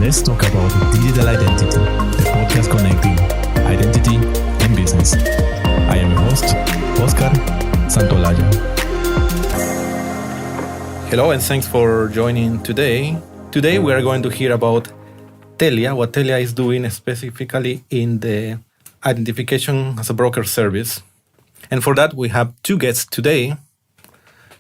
Let's talk about digital identity, the podcast connecting identity and business. I am your host, Oscar Santolaya. Hello and thanks for joining today. Today we are going to hear about Telia, what Telia is doing specifically in the identification as a broker service. And for that we have two guests today.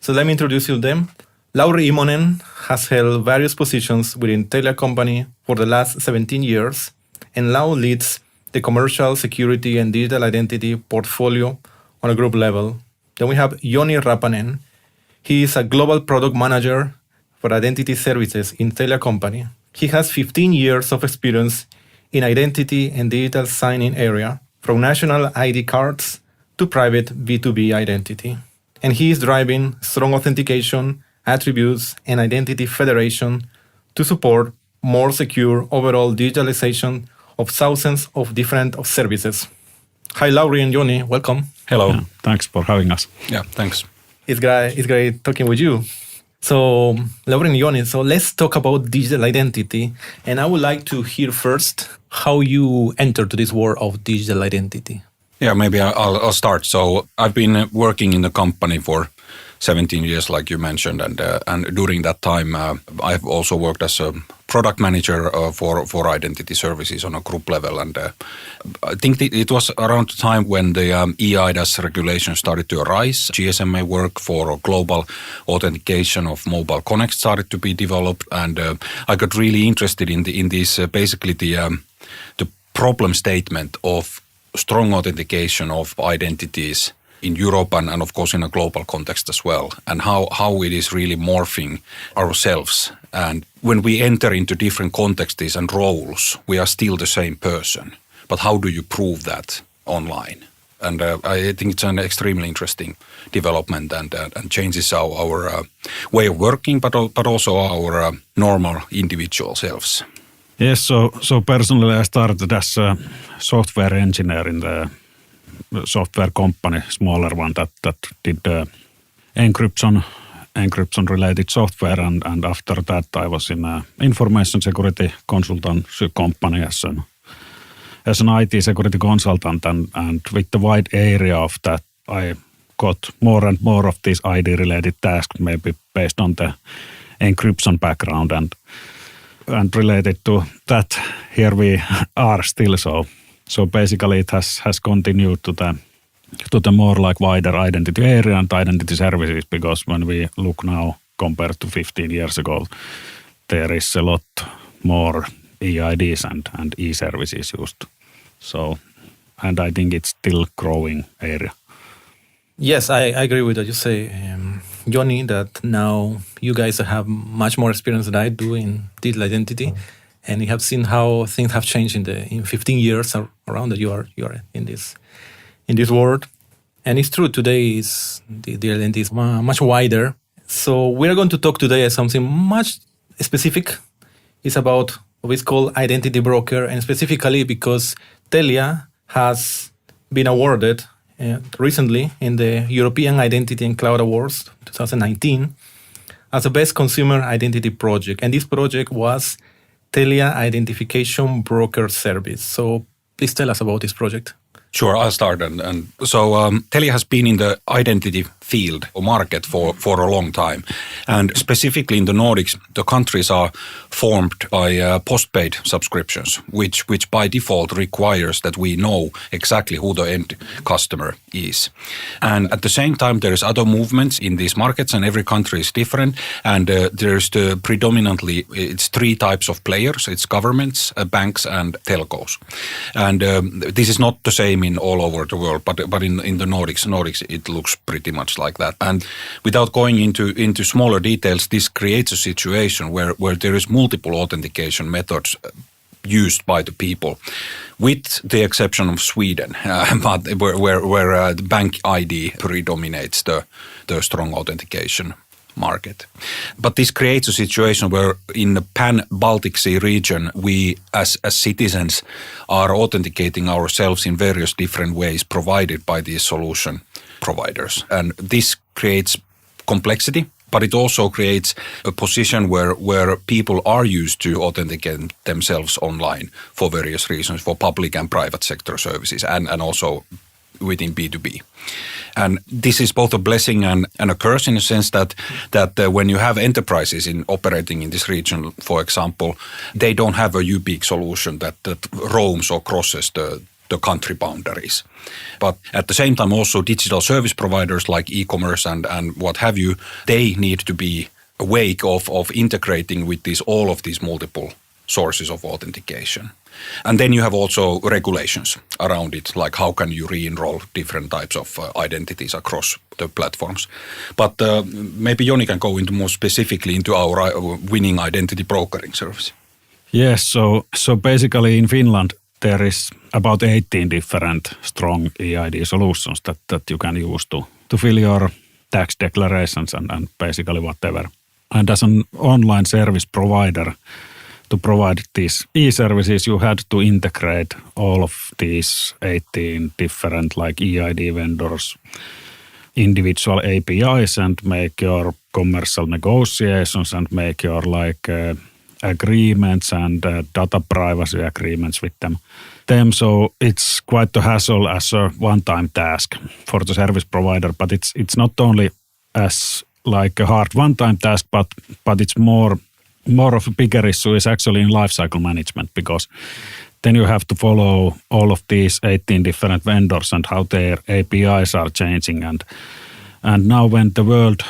So let me introduce you to them. Lauri Immonen has held various positions within Telia Company for the last 17 years and now leads the commercial, security and digital identity portfolio on a group level. Then we have Joni Rapanen. He is a global product manager for identity services in Telia Company. He has 15 years of experience in identity and digital signing area, from national ID cards to private B2B identity. And he is driving strong authentication, attributes, and identity federation to support more secure overall digitalization of thousands of different services. Hi, Lauri and Joni. Welcome. Hello. Yeah, thanks for having us. Yeah, thanks. It's great talking with you. So, Lauri and Joni, so let's talk about digital identity. And I would like to hear first how you entered this world of digital identity. Yeah, maybe I'll start. So I've been working in the company for 17 years, like you mentioned, and during that time, I've also worked as a product manager for identity services on a group level. And I think it was around the time when the eIDAS regulation started to arise. GSMA work for global authentication of mobile connect started to be developed, and I got really interested in this basically the problem statement of strong authentication of identities in Europe and of course in a global context as well, and how it is really morphing ourselves. And when we enter into different contexts and roles, we are still the same person. But how do you prove that online? And I think it's an extremely interesting development and changes our way of working, but also our normal individual selves. Yes, so personally I started as a software engineer in the software company, smaller one that did encryption related software, and after that I was in a information security consultancy company as an IT security consultant, and with the wide area of that I got more and more of these ID related tasks, maybe based on the encryption background, and related to that here we are still. So basically it has continued to the more like wider identity area and identity services, because when we look now compared to 15 years ago, there is a lot more eIDs and e-services used. So, and I think it's still growing area. Yes, I agree with what you say, Joni, that now you guys have much more experience than I do in digital identity. And you have seen how things have changed in 15 years around that you are in this world. And it's true, today the identity is much wider. So we're going to talk today about something much specific. It's about what is called identity broker, and specifically because Telia has been awarded recently in the European Identity and Cloud Awards 2019 as the best consumer identity project. And this project was Telia Identification Broker Service. So please tell us about this project. Sure, I'll start. And so Telia has been in the identity field or market for a long time. And specifically in the Nordics, the countries are formed by postpaid subscriptions, which by default requires that we know exactly who the end customer is. And at the same time, there is other movements in these markets, and every country is different. And there's predominantly, it's three types of players. It's governments, banks, and telcos. And this is not the same in all over the world, but in the Nordics, it looks pretty much like that. And without going into smaller details, this creates a situation where there is multiple authentication methods used by the people, with the exception of Sweden, but where the bank ID predominates the strong authentication market. But this creates a situation where in the pan-Baltic Sea region, we as citizens are authenticating ourselves in various different ways provided by these solution providers. And this creates complexity but it also creates a position where people are used to authenticate themselves online for various reasons, for public and private sector services, and also within B2B. And this is both a blessing and a curse in a sense that when you have enterprises operating in this region, for example, they don't have a UBIC solution that roams or crosses the country boundaries. But at the same time, also digital service providers like e-commerce and what have you, they need to be awake of integrating with all of these multiple sources of authentication. And then you have also regulations around it, like how can you re-enroll different types of identities across the platforms. But maybe Joni can go into more specifically into our winning identity brokering service. Yes, so basically in Finland there is about 18 different strong eID solutions that you can use to fill your tax declarations and basically whatever. And as an online service provider, to provide these e-services, you had to integrate all of these 18 different like eID vendors, individual APIs, and make your commercial negotiations and make your agreements and data privacy agreements with them. So it's quite a hassle as a one-time task for the service provider, but it's not only as like a hard one-time task, but it's more of a bigger issue is actually in lifecycle management, because then you have to follow all of these 18 different vendors and how their APIs are changing. And now when the world,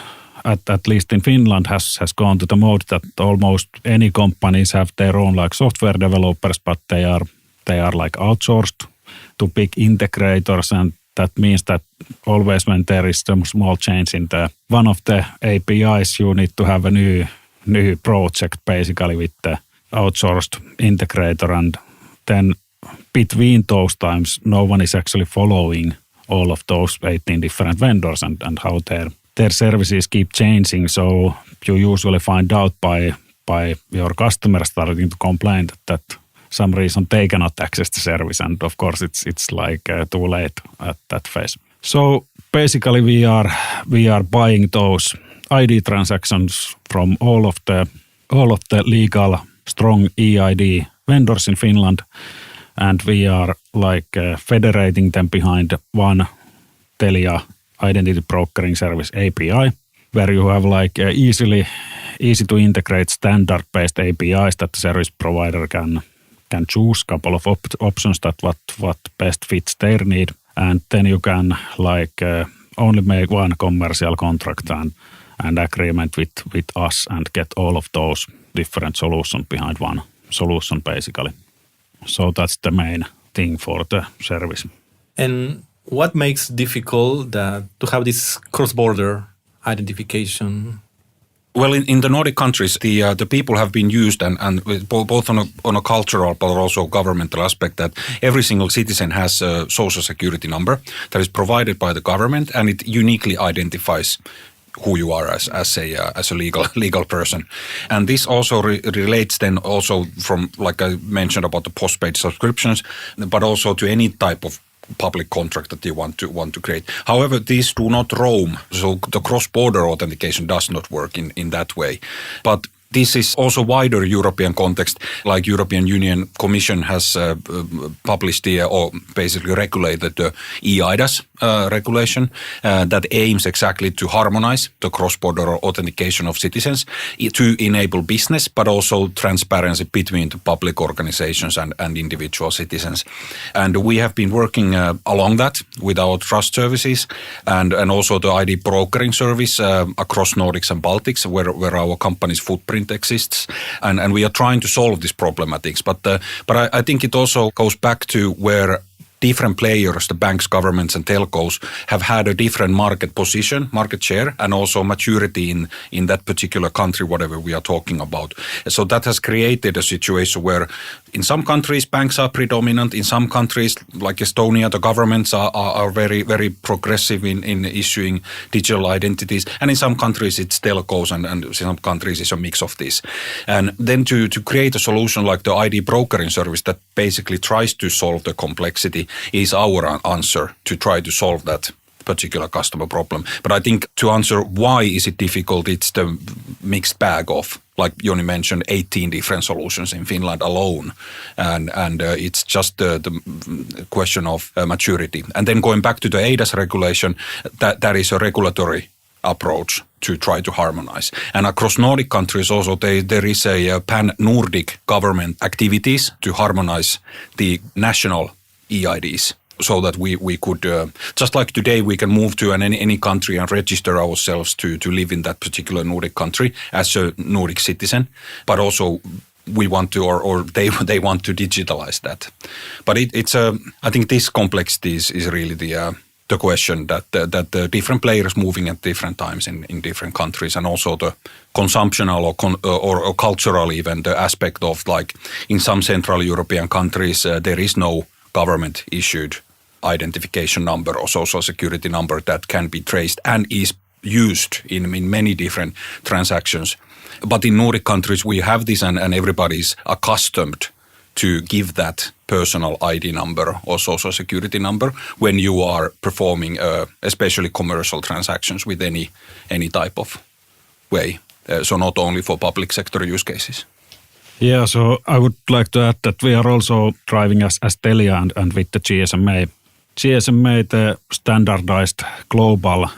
at least in Finland, has gone to the mode that almost any companies have their own like software developers, but they are like outsourced to big integrators, and that means that always when there is some small change in one of the APIs, you need to have a new project basically with the outsourced integrator, and then between those times no one is actually following all of those 18 different vendors and how their services keep changing. So you usually find out by your customer starting to complain that some reason they cannot access the service, and of course it's like too late at that phase. So basically we are buying those ID transactions from all of the legal strong eID vendors in Finland, and we are federating them behind one Telia identity brokering service API, where you have easy to integrate standard-based APIs that the service provider can choose couple of options that what best fits their need, and then you can only make one commercial contract and agreement with us and get all of those different solutions behind one solution basically. So that's the main thing for the service. And what makes difficult to have this cross-border identification? Well, in the Nordic countries, the people have been used and both on a cultural but also governmental aspect that every single citizen has a social security number that is provided by the government, and it uniquely identifies who you are as a legal person. And this also relates then also from, like I mentioned about the postpaid subscriptions, but also to any type of public contract that you want to create. However, these do not roam, so the cross-border authentication does not work in that way. But this is also wider European context, like European Union Commission has published or basically regulated the eIDAS regulation that aims exactly to harmonize the cross-border authentication of citizens to enable business, but also transparency between the public organizations and individual citizens. And we have been working along that with our trust services and also the ID brokering service across Nordics and Baltics, where our company's footprint exists, and we are trying to solve these problematics. But I think it also goes back to where different players, the banks, governments and telcos, have had a different market position, market share, and also maturity in that particular country, whatever we are talking about. So that has created a situation where in some countries banks are predominant, in some countries like Estonia, the governments are very, very progressive in issuing digital identities, and in some countries it's telcos and in some countries it's a mix of this. And then to create a solution like the ID brokering service that basically tries to solve the complexity is our answer to try to solve that particular customer problem. But I think to answer why is it difficult, it's the mixed bag of, like Joni mentioned, 18 different solutions in Finland alone. And it's just the question of maturity. And then going back to the ADAS regulation, that is a regulatory approach to try to harmonize. And across Nordic countries also there is a pan-Nordic government activities to harmonize the national EIDs so that we could, just like today we can move to any country and register ourselves to live in that particular Nordic country as a Nordic citizen, but also we want to, or they want to digitalize that. But I think this complexity is really the question that the different players moving at different times in different countries, and also the consumptional or cultural even the aspect of, like in some Central European countries there is no government issued identification number or social security number that can be traced and is used in many different transactions. But in Nordic countries we have this, and everybody's accustomed to give that personal ID number or social security number when you are performing especially commercial transactions with any type of way. So not only for public sector use cases. Yeah, so I would like to add that we are also driving as Telia and with the GSMA. GSMA, the standardized global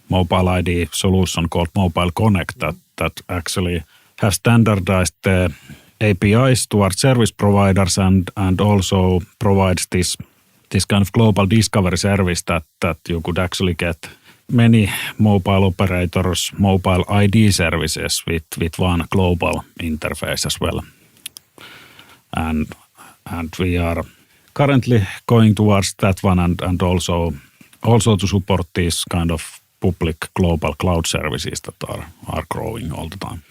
mobile ID solution called Mobile Connect that actually has standardized the APIs towards service providers and also provides this kind of global discovery service that you could actually get many mobile operators mobile ID services with one global interface as well. And we are currently going towards that one and also to support these kind of public global cloud services that are growing all the time.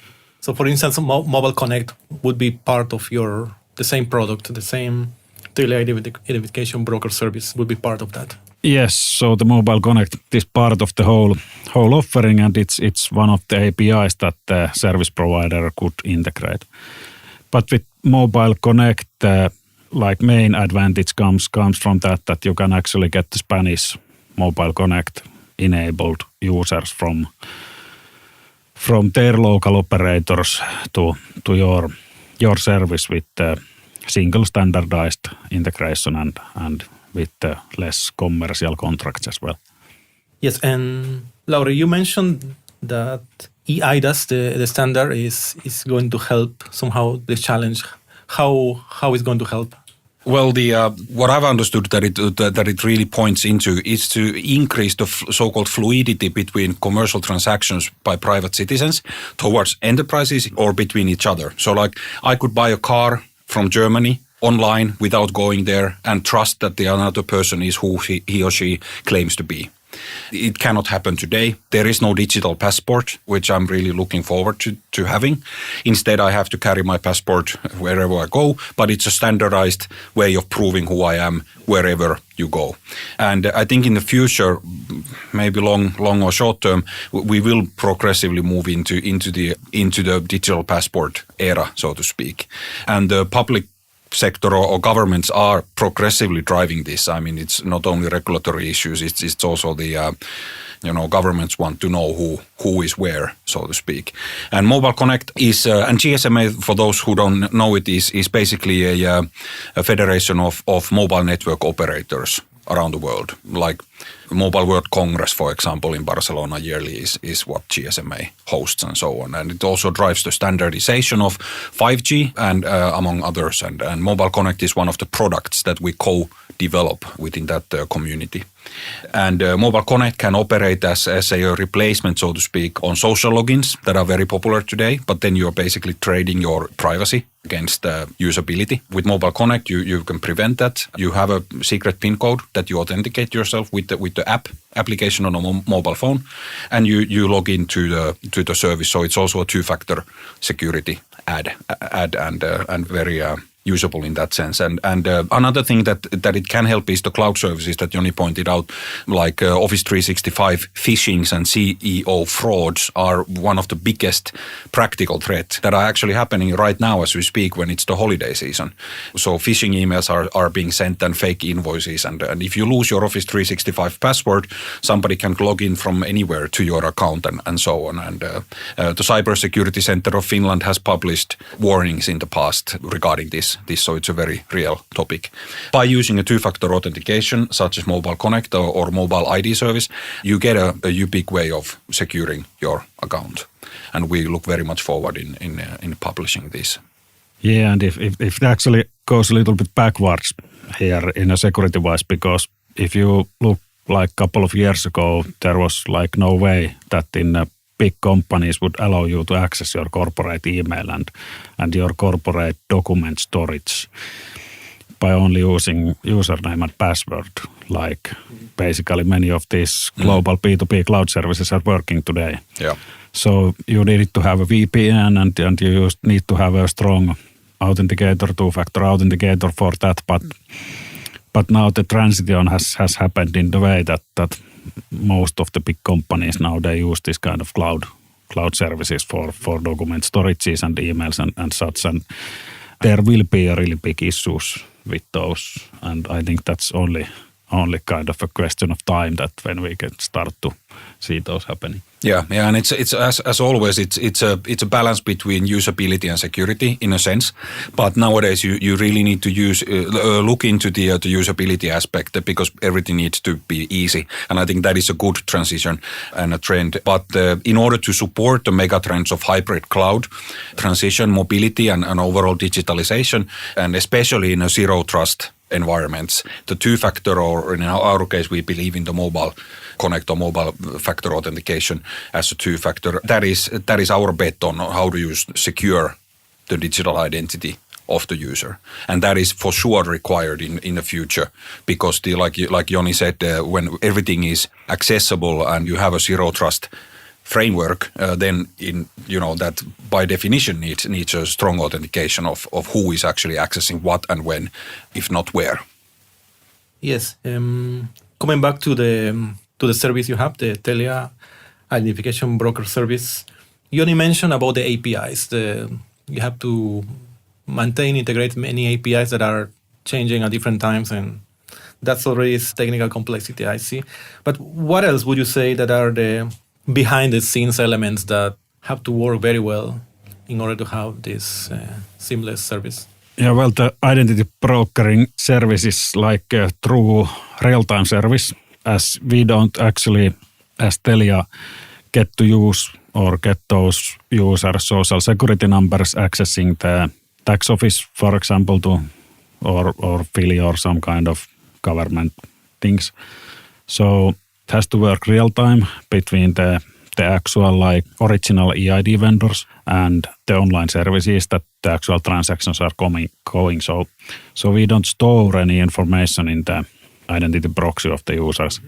So, for instance, Mobile Connect would be part of the same product, the same Telia identification broker service would be part of that. Yes, so the Mobile Connect is part of the whole offering, and it's one of the APIs that the service provider could integrate. But with Mobile Connect, like main advantage comes from that you can actually get the Spanish Mobile Connect enabled users from their local operators to your service with the single standardized integration and with the less commercial contracts as well. Yes, and Lauri, you mentioned that eIDAS, the standard, is going to help somehow the challenge. How is going to help? Well, what I've understood that it really points into is to increase the so-called fluidity between commercial transactions by private citizens towards enterprises or between each other. So, like, I could buy a car from Germany online without going there and trust that the another person is who he or she claims to be. It cannot happen today. There is no digital passport, which I'm really looking forward to having. Instead, I have to carry my passport wherever I go, but it's a standardized way of proving who I am wherever you go. And I think in the future, maybe long or short term, we will progressively move into the digital passport era, so to speak. And the public sector or governments are progressively driving this. I mean, it's not only regulatory issues, it's also the governments want to know who is where, so to speak. And Mobile Connect is, and GSMA, for those who don't know it, is basically a federation of mobile network operators around the world. Like Mobile World Congress, for example, in Barcelona yearly is what GSMA hosts and so on. And it also drives the standardization of 5G and among others. And Mobile Connect is one of the products that we co-develop within that community. And Mobile Connect can operate as a replacement, so to speak, on social logins that are very popular today. But then you're basically trading your privacy against usability. With Mobile Connect, you can prevent that. You have a secret PIN code that you authenticate yourself with the application on a mobile phone, and you log into the service. So it's also a two-factor security add and very usable in that sense. And another thing that it can help is the cloud services that Joni pointed out, like Office 365 phishings and CEO frauds are one of the biggest practical threats that are actually happening right now as we speak when it's the holiday season. So phishing emails are being sent and fake invoices. And if you lose your Office 365 password, somebody can log in from anywhere to your account and so on. And the Cybersecurity Center of Finland has published warnings in the past regarding this, so it's a very real topic. By using a two-factor authentication, such as Mobile Connect or Mobile ID service, you get a unique way of securing your account. And we look very much forward in publishing this. Yeah, and if it actually goes a little bit backwards here in a security-wise, because if you look like a couple of years ago, there was like no way that in big companies would allow you to access your corporate email and your corporate document storage by only using username and password, like basically many of these global B2B cloud services are working today. Yeah. So you need to have a VPN and you need to have a strong authenticator, two-factor authenticator for that, but now the transition has happened in the way that most of the big companies now, they use this kind of cloud services for document storages and emails and such, and there will be a really big issues with those, and I think that's only kind of a question of time that when we can start to see those happening. Yeah, and it's as always, it's a balance between usability and security in a sense. But nowadays, you really need to look into the usability aspect because everything needs to be easy, and I think that is a good transition and a trend. But in order to support the mega trends of hybrid cloud transition, mobility, and overall digitalization, and especially in a zero trust environments, the two-factor, or in our case, we believe in the Mobile Connect or Mobile Factor Authentication as a two-factor. That is our bet on how to secure the digital identity of the user, and that is for sure required in the future, because like Joni said, when everything is accessible and you have a zero trust framework, then that by definition needs a strong authentication of who is actually accessing what and when, if not where. Yes. Coming back to the service you have, the Telia Identification Broker Service, you only mentioned about the APIs. You have to integrate many APIs that are changing at different times, and that's already technical complexity, I see. But what else would you say that are the behind-the-scenes elements that have to work very well in order to have this seamless service? Yeah, well, the identity brokering service is like a true real-time service, as we don't actually, as Telia, get to use or get those users' social security numbers accessing the tax office, for example, or Philly or some kind of government things. So it has to work real time between the actual like original EID vendors and the online services that the actual transactions are going. So we don't store any information in the identity proxy of the users.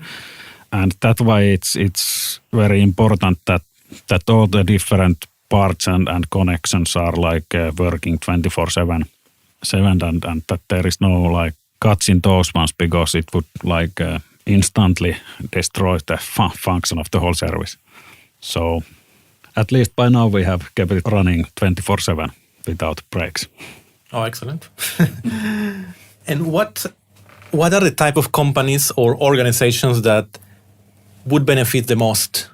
And that way it's very important that all the different parts and connections are like working 24/7 and that there is no like cuts in those ones, because it would like instantly destroy the function of the whole service. So at least by now we have kept it running 24/7 without breaks. Oh, excellent. And what are the type of companies or organizations that would benefit the most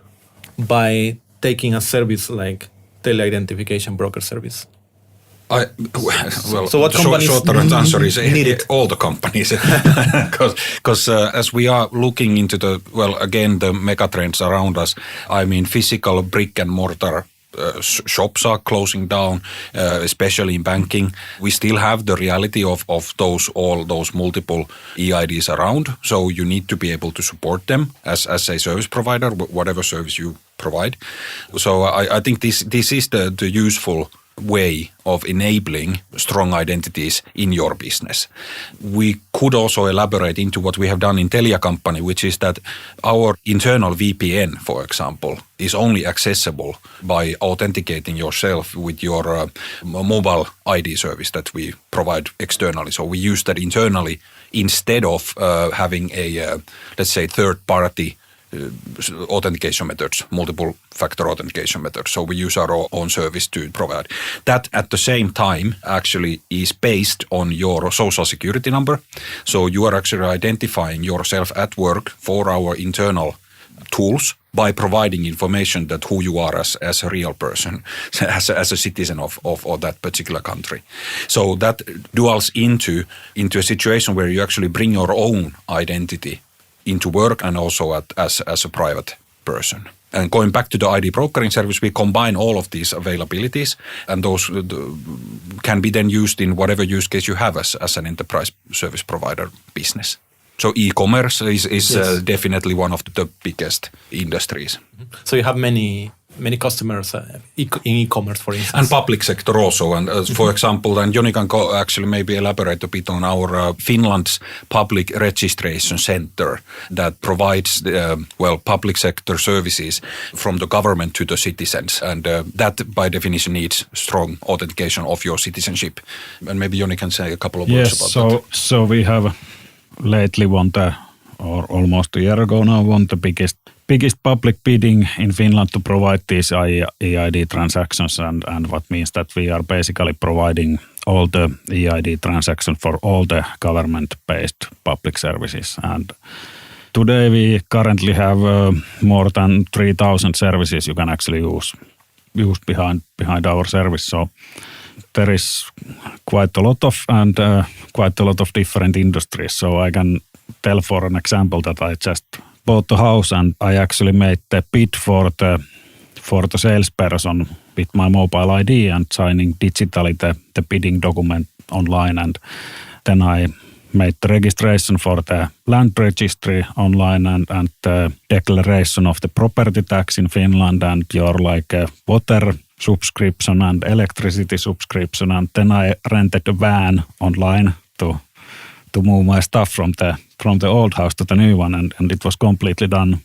by taking a service like Telia Identification Broker Service? So what companies short answer is need it? All the companies, because as we are looking into the mega trends around us, I mean physical brick and mortar shops are closing down, especially in banking. We still have the reality of all those multiple EIDs around, so you need to be able to support them as a service provider, whatever service you provide. So I think this is the useful way of enabling strong identities in your business. We could also elaborate into what we have done in Telia company, which is that our internal VPN, for example, is only accessible by authenticating yourself with your mobile ID service that we provide externally. So we use that internally instead of having a, let's say, third-party authentication methods, multiple factor authentication methods. So we use our own service to provide. That at the same time actually is based on your social security number. So you are actually identifying yourself at work for our internal tools by providing information that who you are as a real person, as a citizen of that particular country. So that duals into a situation where you actually bring your own identity into work and also as a private person. And going back to the ID brokering service, we combine all of these availabilities, and those can be then used in whatever use case you have as an enterprise service provider business. So e-commerce is Yes. definitely one of the biggest industries. So you have many customers in e-commerce, for instance. And public sector also. And for example, and Joni can actually maybe elaborate a bit on our Finland's public registration center that provides, public sector services from the government to the citizens. And that by definition needs strong authentication of your citizenship. And maybe Joni can say a couple of words about that. So we have lately or almost a year ago now, won the biggest public bidding in Finland to provide these EID transactions, and what means that we are basically providing all the EID transactions for all the government-based public services. And today we currently have more than 3,000 services you can actually use behind our service. So there is quite a lot of different industries. So I can tell for an example that I just bought a house and I actually made the bid for the salesperson with my mobile ID and signing digitally the bidding document online, and then I made the registration for the land registry online and the declaration of the property tax in Finland and your water subscription and electricity subscription, and then I rented a van online to move my stuff from the old house to the new one, and it was completely done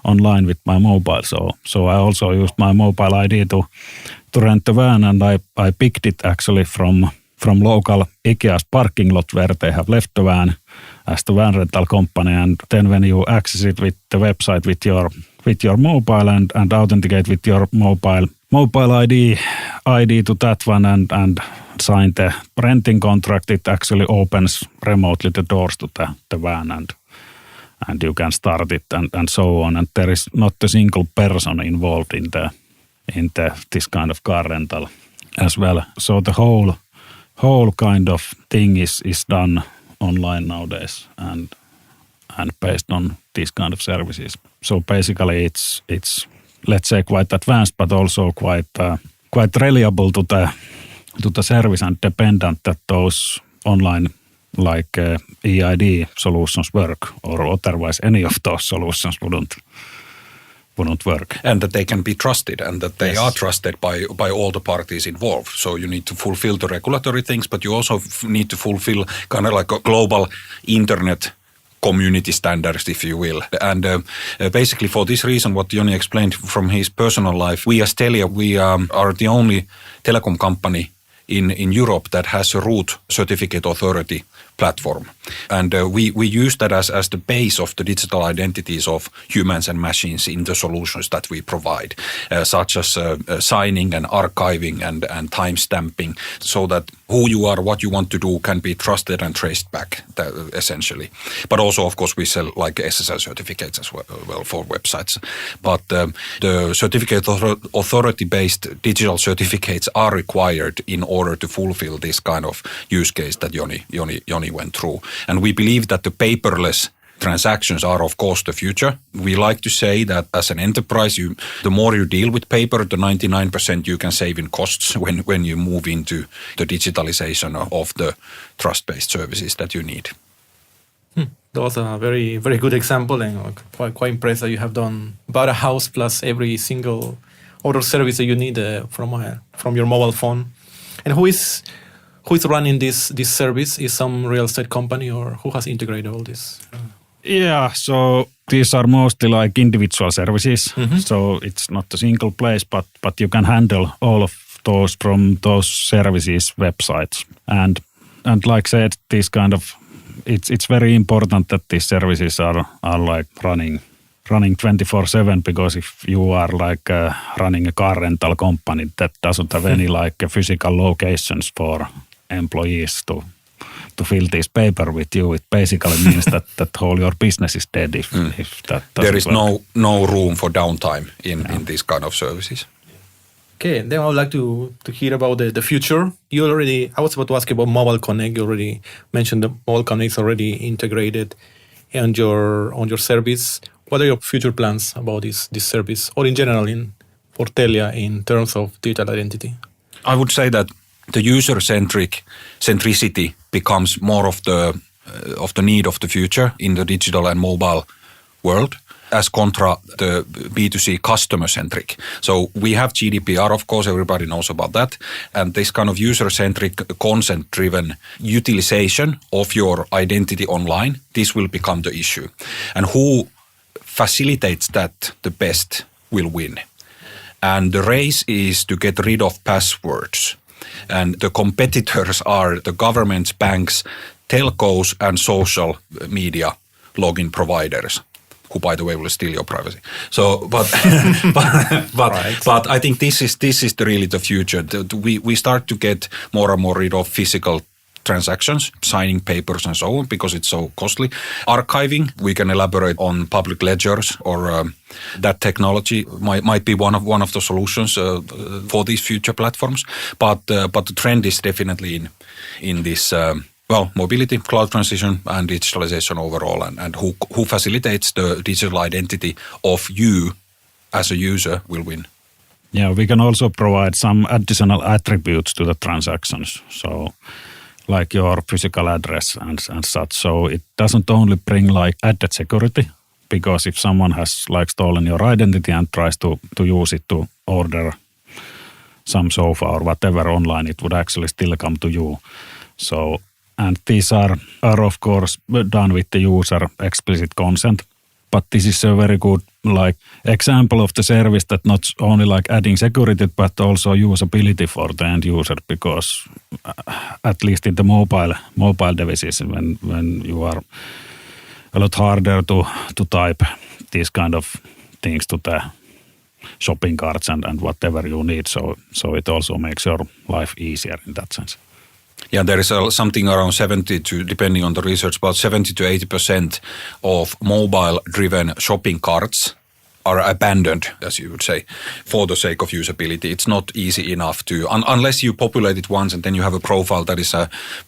online with my mobile. So I also used my mobile ID to rent the van, and I picked it actually from local IKEA's parking lot where they have left the van as the van rental company, and then when you access it with the website with your mobile and authenticate with your mobile ID to that one and sign the renting contract, it actually opens remotely the doors to the van and you can start it and so on. And there is not a single person involved in this kind of car rental as well. So the whole kind of thing is done online nowadays and based on these kind of services. So basically it's let's say quite advanced, but also quite reliable to the service and dependent that those online EID solutions work, or otherwise any of those solutions wouldn't work. And that they can be trusted, and that they are trusted by all the parties involved. So you need to fulfill the regulatory things, but you also need to fulfill kind of like a global internet community standards, if you will. And basically for this reason, what Joni explained from his personal life, we as Telia, we are the only telecom company in Europe that has a root certificate authority platform. And we use that as the base of the digital identities of humans and machines in the solutions that we provide, such as signing and archiving and time stamping, so that who you are, what you want to do can be trusted and traced back, essentially. But also, of course, we sell like SSL certificates as well for websites. But the certificate authority-based digital certificates are required in order to fulfill this kind of use case that Joni went through. And we believe that the paperless transactions are, of course, the future. We like to say that as an enterprise, the more you deal with paper, the 99% you can save in costs when you move into the digitalization of the trust-based services that you need. That was a very, very good example, and quite impressed that you have done about a house plus every single other service that you need from your mobile phone. And who is running this service? Is some real estate company, or who has integrated all this? Yeah, so these are mostly like individual services. So it's not a single place, but you can handle all of those from those services websites. And like said, this kind of it's very important that these services are like running 24/7, because if you are like running a car rental company that doesn't have any like physical locations for employees to fill this paper with you, it basically means that whole your business is dead if that doesn't There is work. no room for downtime in these kind of services. Okay, then I would like to hear about the future. I was about to ask you about Mobile Connect. You already mentioned the Mobile Connect is already integrated on your service. What are your future plans about this service, or in general for Telia in terms of digital identity? I would say that the centricity becomes more of the need of the future in the digital and mobile world, as contra the B2C customer-centric. So we have GDPR, of course, everybody knows about that. And this kind of user-centric, consent-driven utilization of your identity online, this will become the issue. And who facilitates that the best will win. And the race is to get rid of passwords. And the competitors are the governments, banks, telcos, and social media login providers, who, by the way, will steal your privacy. So, but I think this is really the future. We start to get more and more rid of physical transactions, signing papers and so on, because it's so costly. Archiving, we can elaborate on public ledgers, or that technology might be one of the solutions for these future platforms. But the trend is definitely in this mobility, cloud transition, and digitalization overall, and who facilitates the digital identity of you as a user will win. Yeah, we can also provide some additional attributes to the transactions. So like your physical address and such. So it doesn't only bring like added security, because if someone has like stolen your identity and tries to use it to order some sofa or whatever online, it would actually still come to you. So, and these are of course done with the user explicit consent. But this is a very good like example of the service that not only like adding security but also usability for the end user, because at least in the mobile devices, when you are a lot harder to type these kind of things to the shopping carts and whatever you need, so it also makes your life easier in that sense. Yeah, there is something around 70 to, depending on the research, about 70 to 80% of mobile-driven shopping carts are abandoned, as you would say, for the sake of usability. It's not easy enough to, unless you populate it once and then you have a profile that is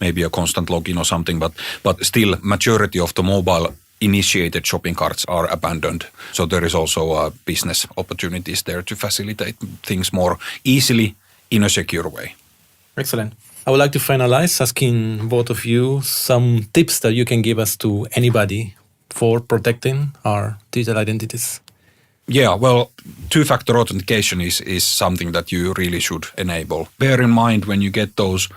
maybe a constant login or something, but still majority of the mobile-initiated shopping carts are abandoned. So there is also business opportunities there to facilitate things more easily in a secure way. Excellent. I would like to finalize asking both of you some tips that you can give us to anybody for protecting our digital identities. Yeah, well, two-factor authentication is something that you really should enable. Bear in mind when you get those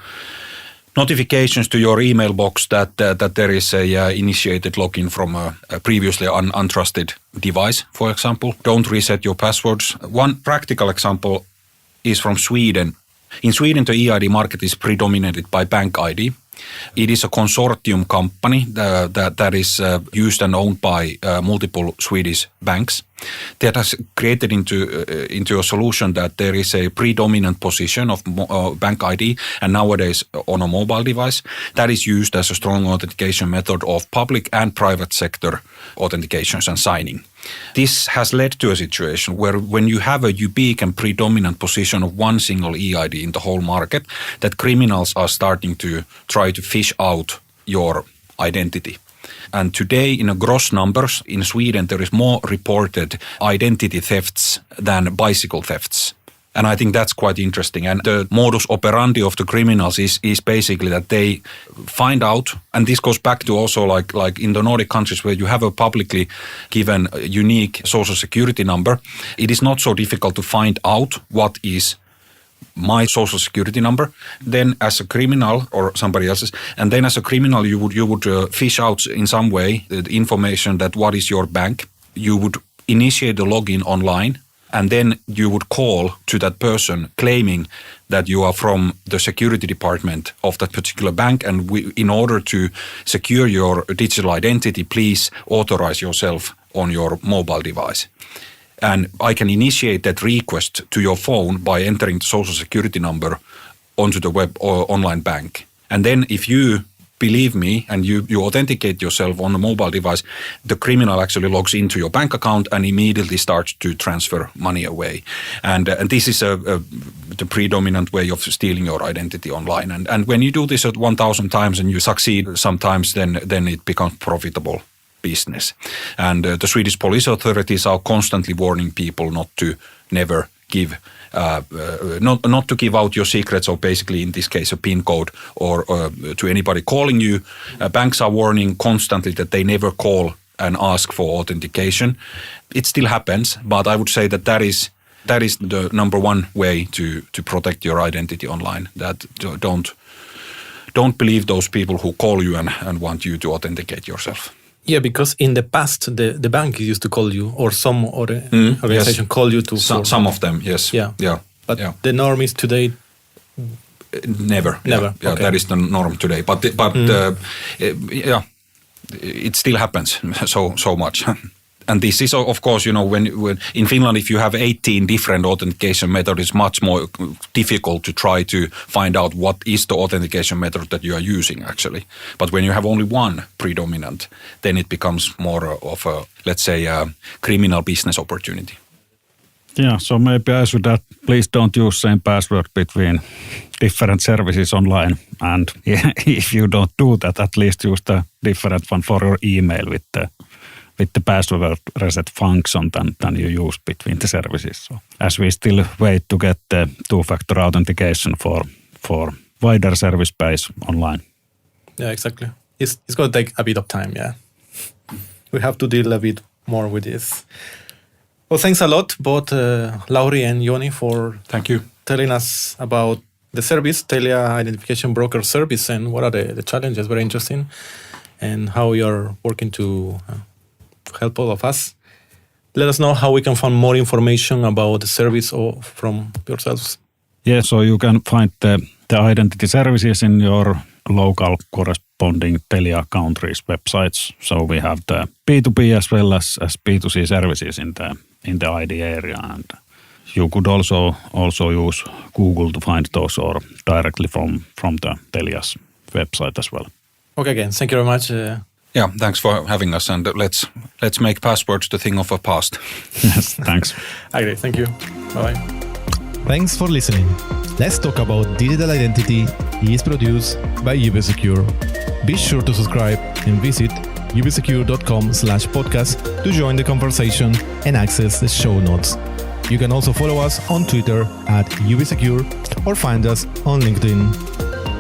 notifications to your email box that there is a initiated login from a previously untrusted device, for example. Don't reset your passwords. One practical example is from Sweden. In Sweden, the eID market is predominated by BankID. It is a consortium company that is used and owned by multiple Swedish banks. That has created into a solution that there is a predominant position of BankID, and nowadays on a mobile device, that is used as a strong authentication method of public and private sector authentications and signing. This has led to a situation where when you have a unique and predominant position of one single eID in the whole market, that criminals are starting to try to fish out your identity. And today, in gross numbers, in Sweden, there is more reported identity thefts than bicycle thefts And I think that's quite interesting. And the modus operandi of the criminals is basically that they find out, and this goes back to also like in the Nordic countries where you have a publicly given unique social security number, it is not so difficult to find out what is my social security number. Then as a criminal or somebody else's, and then as a criminal you would fish out in some way the information that what is your bank. You would initiate the login online, and then you would call to that person claiming that you are from the security department of that particular bank, and in order to secure your digital identity, please authorize yourself on your mobile device. And I can initiate that request to your phone by entering the social security number onto the web or online bank. And then if you believe me and you authenticate yourself on a mobile device, the criminal actually logs into your bank account and immediately starts to transfer money away. And this is the predominant way of stealing your identity online. And when you do this 1,000 times and you succeed sometimes, then it becomes profitable business. And the Swedish police authorities are constantly warning people not to never give not to give out your secrets, or basically in this case a PIN code, or to anybody calling you. Banks are warning constantly that they never call and ask for authentication. It still happens, but I would say that is the number one way to protect your identity online. That don't believe those people who call you and want you to authenticate yourself. Yeah, because in the past, the bank used to call you, or some organization call you to... Some of them, yes. Yeah. But the norm is today... Never. Yeah, okay. That is the norm today. But it still happens so much. And this is, of course, when in Finland, if you have 18 different authentication methods, it's much more difficult to try to find out what is the authentication method that you are using, actually. But when you have only one predominant, then it becomes more of a, let's say, a criminal business opportunity. Yeah, so maybe I should add, please don't use same password between different services online. And if you don't do that, at least use the different one for your email with the password reset function than you use between the services. So as we still wait to get the two-factor authentication for wider service base online. Yeah, exactly. It's going to take a bit of time, yeah. We have to deal a bit more with this. Well, thanks a lot, both Lauri and Joni, for Thank you. telling us about the service, Telia Identification Broker Service, and what are the challenges. Very interesting. And how you're working to... help all of us. Let us know how we can find more information about the service or from yourselves. Yeah, so you can find the identity services in your local corresponding Telia countries websites. So we have the B2B as well as B2C services in the ID area, and you could also use Google to find those, or directly from the Telia's website as well. Okay, again, thank you very much. Yeah, thanks for having us, and let's make passwords the thing of the past. Yes, thanks. Okay, thank you. Bye-bye. Thanks for listening. Let's Talk About Digital Identity is produced by UBSecure. Be sure to subscribe and visit ubsecure.com/podcast to join the conversation and access the show notes. You can also follow us on Twitter @ubsecure or find us on LinkedIn.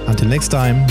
Until next time,